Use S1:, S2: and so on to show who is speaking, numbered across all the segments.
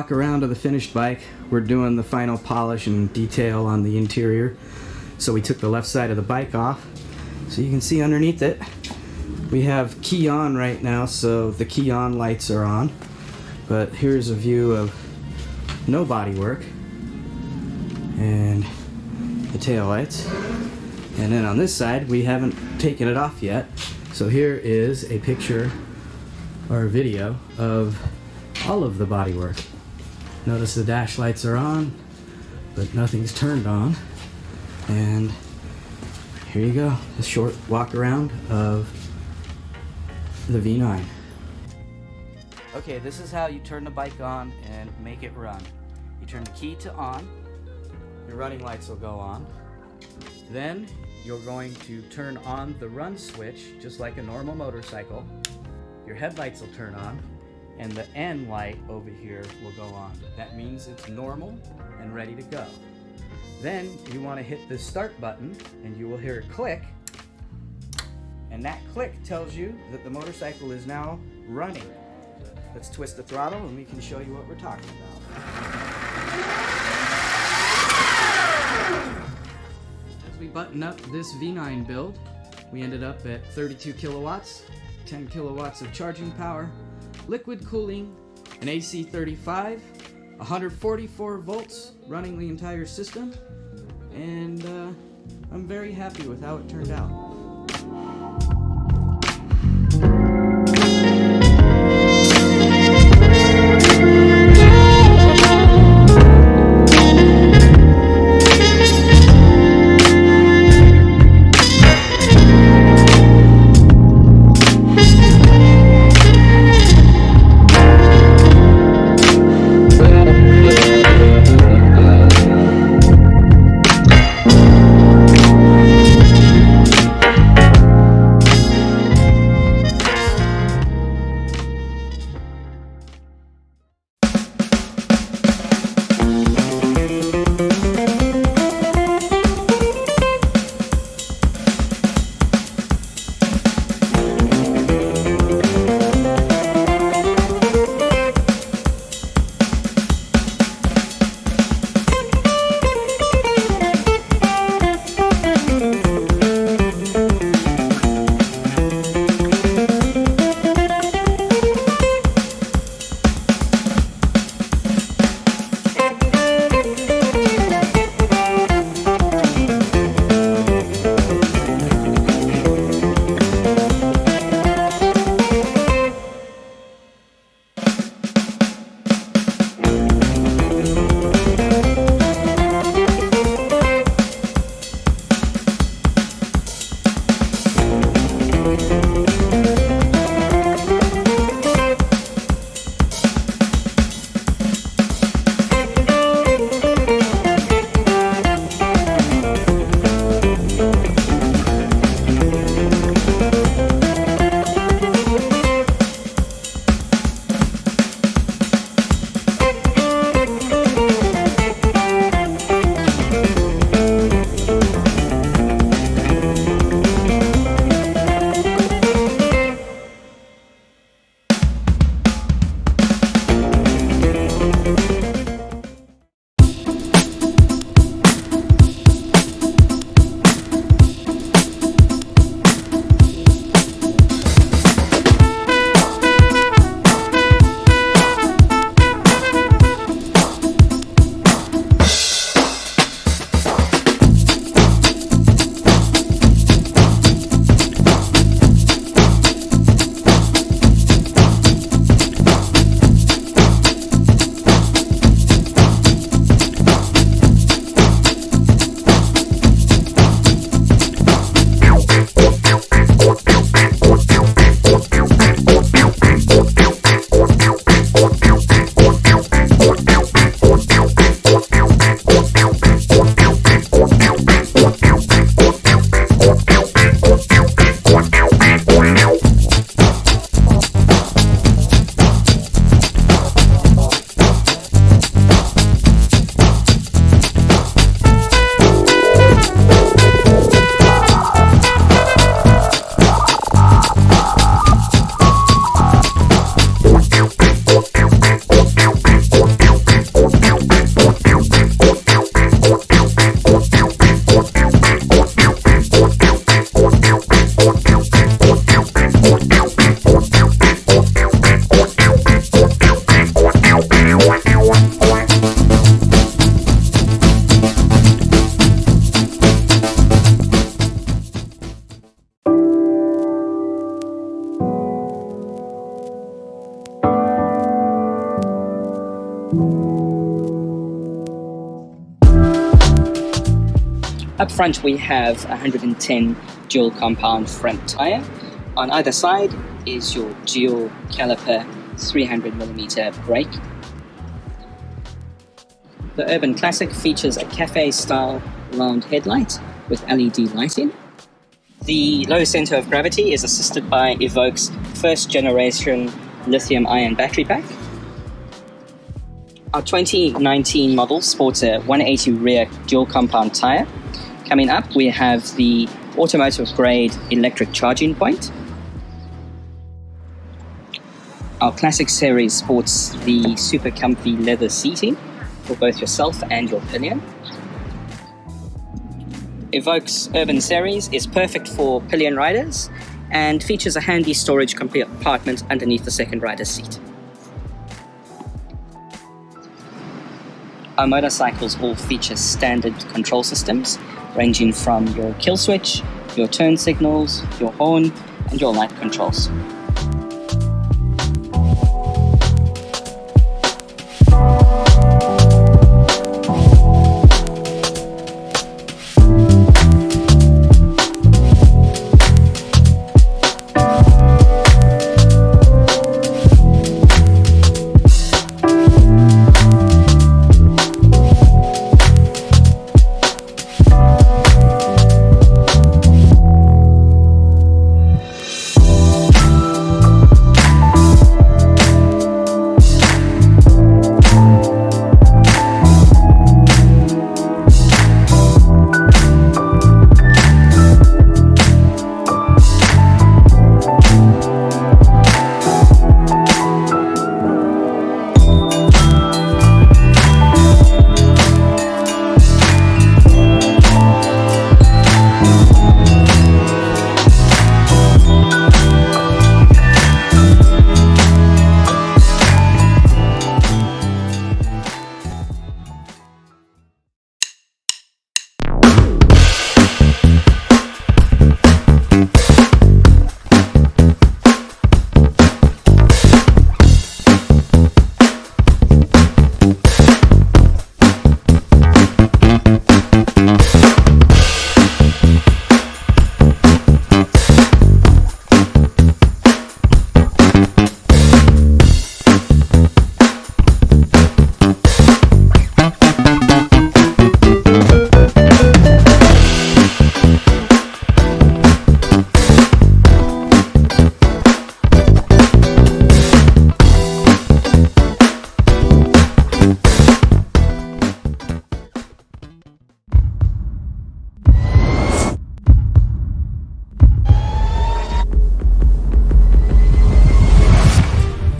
S1: walk around to the finished bike. We're doing the final polish and detail on the interior. So we took the left side of the bike off. So you can see underneath it, we have key on right now, so the key on lights are on. But here's a view of no body work and the tail lights. And then on this side, we haven't taken it off yet. So here is a picture or a video of all of the bodywork. Notice the dash lights are on, but nothing's turned on. And here you go, a short walk around of the V9. Okay, this is how you turn the bike on and make it run. You turn the key to on, your running lights will go on. Then you're going to turn on the run switch, just like a normal motorcycle. Your headlights will turn on, and the N light over here will go on. That means it's normal and ready to go. Then you want to hit the start button, and you will hear a click, and that click tells you that the motorcycle is now running. Let's twist the throttle, and we can show you what we're talking about. As we button up this V9 build, we ended up at 32 kilowatts, 10 kilowatts of charging power, liquid cooling, an AC 35, 144 volts running the entire system, and I'm very happy with how it turned out.
S2: front we have 110 dual compound front tire. On either side is your dual caliper 300mm brake. The Urban Classic features a cafe-style round headlight with LED lighting. The low center of gravity is assisted by Evoke's first generation lithium-ion battery pack. Our 2019 model sports a 180 rear dual compound tire. Coming up, we have the automotive grade electric charging point. Our Classic series sports the super comfy leather seating for both yourself and your pillion. Evoke's Urban series is perfect for pillion riders and features a handy storage compartment underneath the second rider's seat. Our motorcycles all feature standard control systems, ranging from your kill switch, your turn signals, your horn, and your light controls.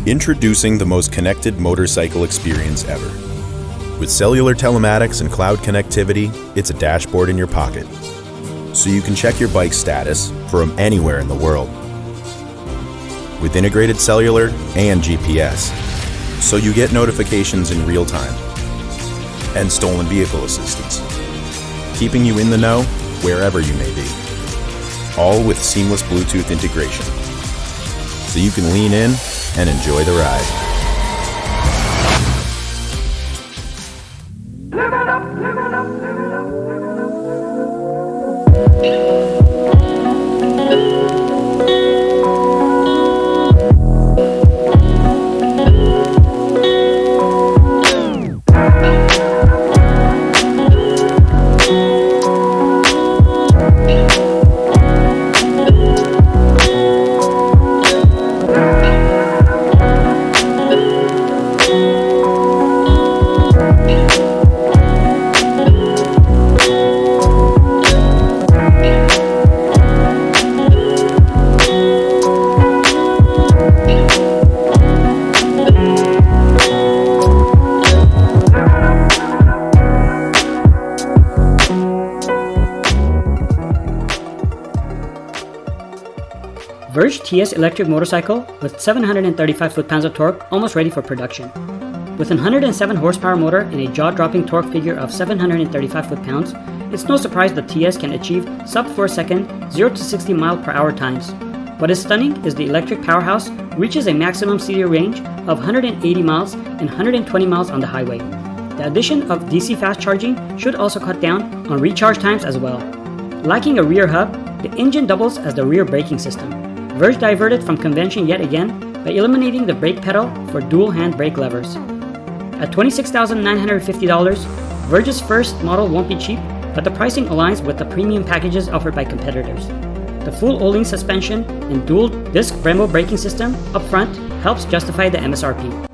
S3: Introducing the most connected motorcycle experience ever. With cellular telematics and cloud connectivity, it's a dashboard in your pocket, so you can check your bike's status from anywhere in the world. With integrated cellular and GPS, so you get notifications in real time, and stolen vehicle assistance, keeping you in the know wherever you may be, all with seamless Bluetooth integration, so you can lean in and enjoy the ride.
S4: Verge TS electric motorcycle with 735 foot-pounds of torque, almost ready for production. With an 107 horsepower motor and a jaw-dropping torque figure of 735 foot-pounds, it's no surprise the TS can achieve sub-4 second 0 to 60 mile per hour times. What is stunning is the electric powerhouse reaches a maximum city range of 180 miles and 120 miles on the highway. The addition of DC fast charging should also cut down on recharge times as well. Lacking a rear hub, the engine doubles as the rear braking system. Verge diverted from convention yet again by eliminating the brake pedal for dual hand brake levers. At $26,950, Verge's first model won't be cheap, but the pricing aligns with the premium packages offered by competitors. The full Öhlins suspension and dual disc Brembo braking system up front helps justify the MSRP.